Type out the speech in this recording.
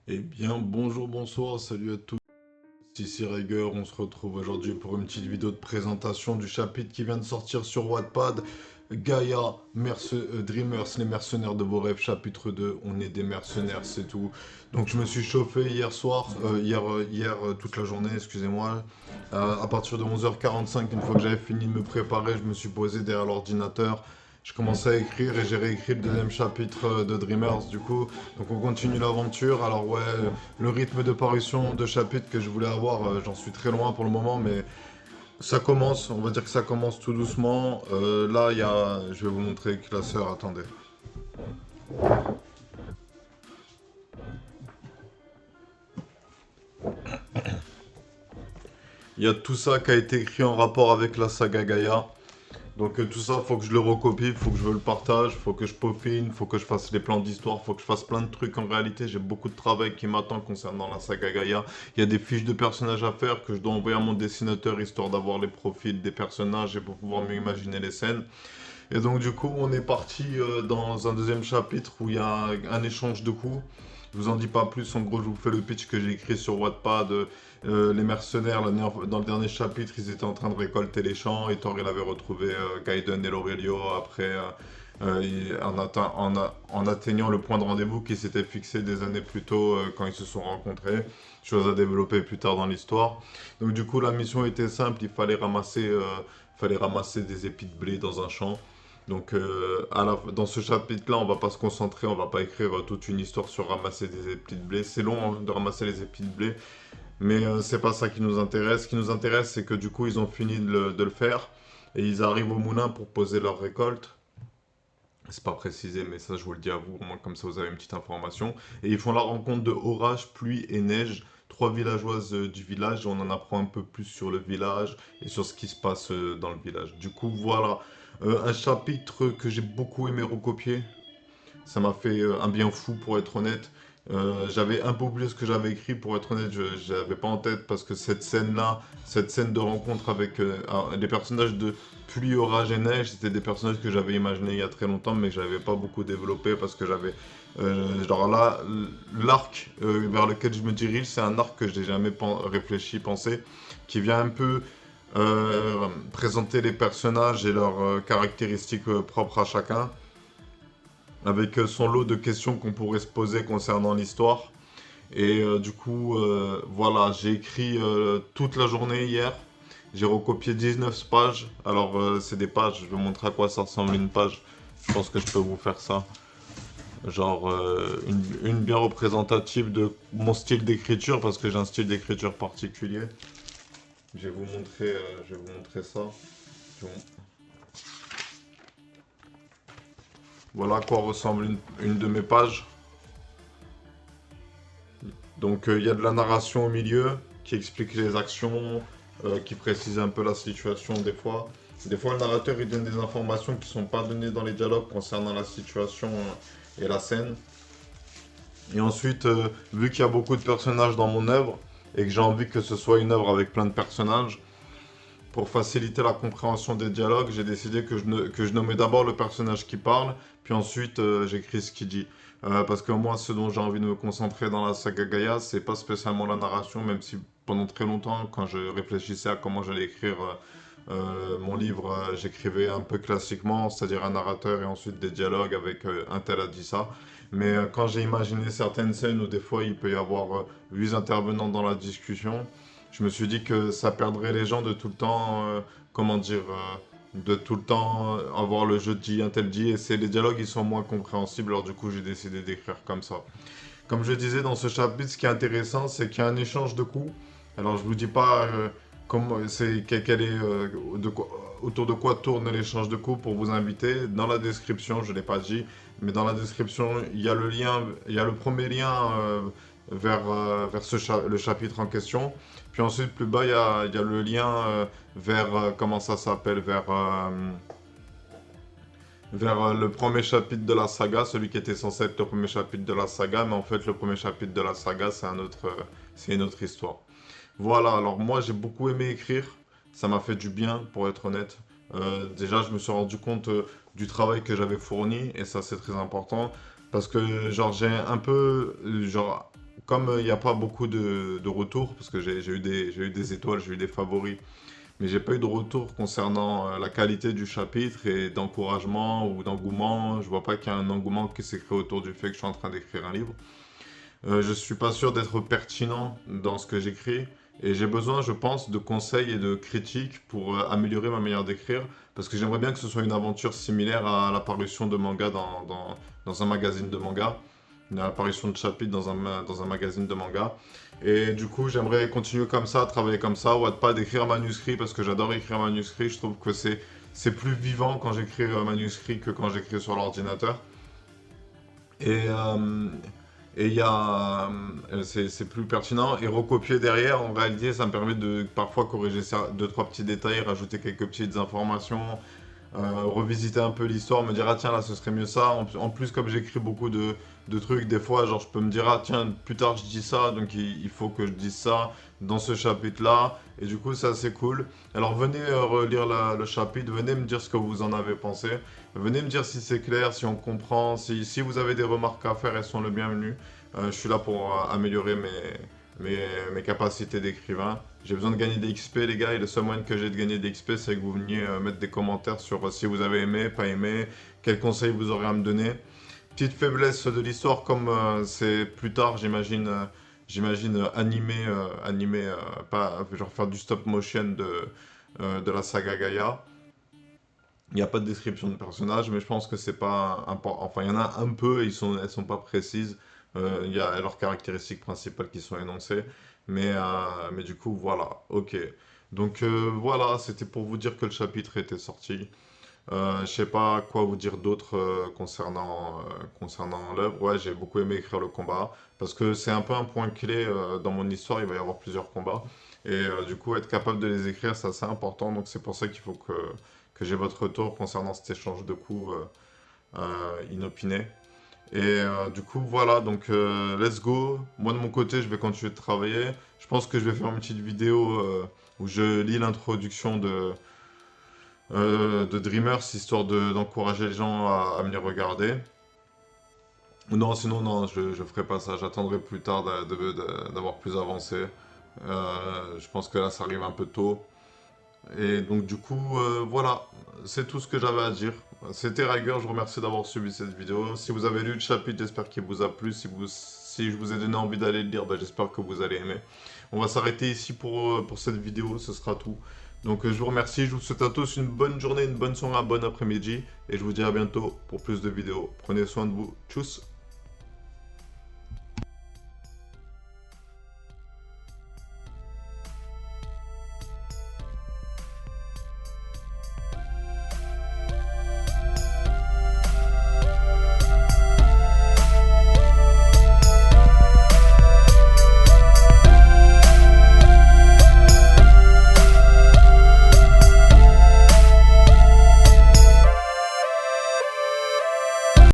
Eh bien, bonjour, bonsoir, salut à tous. Ici Raiger, on se retrouve aujourd'hui pour une petite vidéo de présentation du chapitre qui vient de sortir sur Wattpad. Gaïa, Dreamers, les mercenaires de vos rêves, chapitre 2. On est des mercenaires, c'est tout. Donc je me suis chauffé hier soir, toute la journée, excusez-moi. À partir de 11h45, une fois que j'avais fini de me préparer, je me suis posé derrière l'ordinateur. Je commençais à écrire et j'ai réécrit le deuxième chapitre de Dreamers du coup. Donc on continue l'aventure. Alors ouais, le rythme de parution de chapitres que je voulais avoir, j'en suis très loin pour le moment, mais ça commence, on va dire que ça commence tout doucement. Là, je vais vous montrer le classeur, attendez. Il y a tout ça qui a été écrit en rapport avec la saga Gaïa. Donc tout ça, faut que je le recopie, faut que je le partage, faut que je peaufine, faut que je fasse les plans d'histoire, faut que je fasse plein de trucs. En réalité, j'ai beaucoup de travail qui m'attend concernant la saga Gaïa. Il y a des fiches de personnages à faire que je dois envoyer à mon dessinateur histoire d'avoir les profils des personnages et pour pouvoir mieux imaginer les scènes. Et donc du coup, on est parti dans un deuxième chapitre où il y a un échange de coups. Je vous en dis pas plus, en gros je vous fais le pitch que j'ai écrit sur Wattpad. Les mercenaires, dans le dernier chapitre, ils étaient en train de récolter les champs et Thor il avait retrouvé Gaiden et Laurelio après en atteignant le point de rendez-vous qui s'était fixé des années plus tôt quand ils se sont rencontrés. Chose à développer plus tard dans l'histoire. Donc du coup la mission était simple, fallait ramasser des épis de blé dans un champ. Donc, dans ce chapitre-là, on va pas se concentrer, on va pas écrire toute une histoire sur ramasser des épis de blé. C'est long hein, de ramasser les épis de blé, mais c'est pas ça qui nous intéresse. Ce qui nous intéresse, c'est que du coup, ils ont fini de le faire et ils arrivent au moulin pour poser leur récolte. C'est pas précisé, mais ça, je vous le dis à vous, au moins comme ça, vous avez une petite information. Et ils font la rencontre de orage, pluie et neige. Trois villageoises du village, et on en apprend un peu plus sur le village et sur ce qui se passe dans le village. Du coup, voilà, un chapitre que j'ai beaucoup aimé recopier. Ça m'a fait un bien fou pour être honnête. J'avais un peu oublié ce que j'avais écrit pour être honnête, je n'avais pas en tête parce que cette scène-là, cette scène de rencontre avec les personnages de pluie, orage et neige, c'était des personnages que j'avais imaginés il y a très longtemps mais que j'avais pas beaucoup développé parce que j'avais... genre là, l'arc vers lequel je me dirige, c'est un arc que j'ai jamais réfléchi, pensé, qui vient un peu présenter les personnages et leurs caractéristiques propres à chacun avec son lot de questions qu'on pourrait se poser concernant l'histoire. Et du coup, voilà, j'ai écrit toute la journée hier. J'ai recopié 19 pages. Alors, c'est des pages, je vais vous montrer à quoi ça ressemble une page. Je pense que je peux vous faire ça. Genre, une bien représentative de mon style d'écriture, parce que j'ai un style d'écriture particulier. Je vais vous montrer ça. Je vais vous- Voilà à quoi ressemble une de mes pages. Donc il y a de la narration au milieu qui explique les actions, qui précise un peu la situation des fois. Des fois le narrateur il donne des informations qui ne sont pas données dans les dialogues concernant la situation et la scène. Et ensuite, vu qu'il y a beaucoup de personnages dans mon œuvre et que j'ai envie que ce soit une œuvre avec plein de personnages, pour faciliter la compréhension des dialogues, j'ai décidé que je nommais d'abord le personnage qui parle, puis ensuite j'écris ce qu'il dit. Parce que moi, ce dont j'ai envie de me concentrer dans la saga Gaïa, c'est pas spécialement la narration, même si pendant très longtemps, quand je réfléchissais à comment j'allais écrire mon livre, j'écrivais un peu classiquement, c'est-à-dire un narrateur et ensuite des dialogues avec un tel a dit ça. Mais quand j'ai imaginé certaines scènes où des fois il peut y avoir 8 intervenants dans la discussion, je me suis dit que ça perdrait les gens de tout le temps, comment dire, de tout le temps avoir le jeu dit, un tel dit, et c'est les dialogues ils sont moins compréhensibles, alors du coup j'ai décidé d'écrire comme ça. Comme je disais dans ce chapitre, ce qui est intéressant, c'est qu'il y a un échange de coups. Alors je vous dis pas quel est autour de quoi tourne l'échange de coups pour vous inviter. Dans la description, je l'ai pas dit, mais dans la description, il y a le lien, il y a le premier lien vers le chapitre en question. Puis ensuite, plus bas, il y a le lien vers, comment ça s'appelle, vers le premier chapitre de la saga, celui qui était censé être le premier chapitre de la saga, mais en fait le premier chapitre de la saga c'est une autre histoire. Voilà, alors moi j'ai beaucoup aimé écrire, ça m'a fait du bien pour être honnête. Déjà je me suis rendu compte du travail que j'avais fourni et ça c'est très important parce que genre j'ai un peu genre comme il n'y a pas beaucoup de retours, parce que j'ai eu des étoiles, j'ai eu des favoris, mais j'ai pas eu de retour concernant la qualité du chapitre et d'encouragement ou d'engouement. Je vois pas qu'il y a un engouement qui s'est créé autour du fait que je suis en train d'écrire un livre. Je suis pas sûr d'être pertinent dans ce que j'écris et j'ai besoin, je pense, de conseils et de critiques pour améliorer ma manière d'écrire parce que j'aimerais bien que ce soit une aventure similaire à l'apparition de manga dans un magazine de manga, une apparition de chapitre dans un magazine de manga. Et du coup, j'aimerais continuer comme ça, travailler comme ça, Wattpad, écrire manuscrit parce que j'adore écrire manuscrit. Je trouve que c'est plus vivant quand j'écris manuscrit que quand j'écris sur l'ordinateur. Et, euh, et il y a, c'est plus pertinent. Et recopier derrière, en réalité, ça me permet de parfois corriger deux, trois petits détails, rajouter quelques petites informations, revisiter un peu l'histoire, me dire ah tiens là ce serait mieux ça. En plus comme j'écris beaucoup de trucs, des fois genre je peux me dire ah tiens plus tard je dis ça, donc il faut que je dise ça dans ce chapitre-là. Et du coup c'est assez cool. Alors venez relire le chapitre, venez me dire ce que vous en avez pensé. Venez me dire si c'est clair, si on comprend, si vous avez des remarques à faire, elles sont le bienvenu. Je suis là pour améliorer mes capacités d'écrivain. J'ai besoin de gagner des XP, les gars, et le seul moyen que j'ai de gagner des XP, c'est que vous veniez mettre des commentaires sur si vous avez aimé, pas aimé, quels conseils vous aurez à me donner. Petite faiblesse de l'histoire, comme c'est plus tard, j'imagine animer, pas genre faire du stop motion de la saga Gaia. Il n'y a pas de description de personnage, mais je pense que c'est pas important. Enfin, il y en a un peu, et elles sont pas précises. Il y a leurs caractéristiques principales qui sont énoncées. Mais du coup, voilà. Ok. Donc voilà, c'était pour vous dire que le chapitre était sorti. Je sais pas quoi vous dire d'autre concernant l'œuvre. Ouais, j'ai beaucoup aimé écrire le combat parce que c'est un peu un point clé dans mon histoire. Il va y avoir plusieurs combats et du coup, être capable de les écrire, c'est assez important. Donc c'est pour ça qu'il faut que j'ai votre retour concernant cet échange de coups inopiné. Et du coup, voilà, donc let's go. Moi, de mon côté, je vais continuer de travailler. Je pense que je vais faire une petite vidéo où je lis l'introduction de Dreamers, histoire d'encourager les gens à venir regarder. Ou non, sinon, non, je ferai pas ça. J'attendrai plus tard d'avoir plus avancé. Je pense que là, ça arrive un peu tôt. Et donc, du coup, voilà, c'est tout ce que j'avais à dire. C'était Rager, je vous remercie d'avoir suivi cette vidéo. Si vous avez lu le chapitre, j'espère qu'il vous a plu. Si je vous ai donné envie d'aller le lire, bah, j'espère que vous allez aimer. On va s'arrêter ici pour cette vidéo, ce sera tout. Donc je vous remercie, je vous souhaite à tous une bonne journée, une bonne soirée, un bon après-midi. Et je vous dis à bientôt pour plus de vidéos. Prenez soin de vous. Tchuss!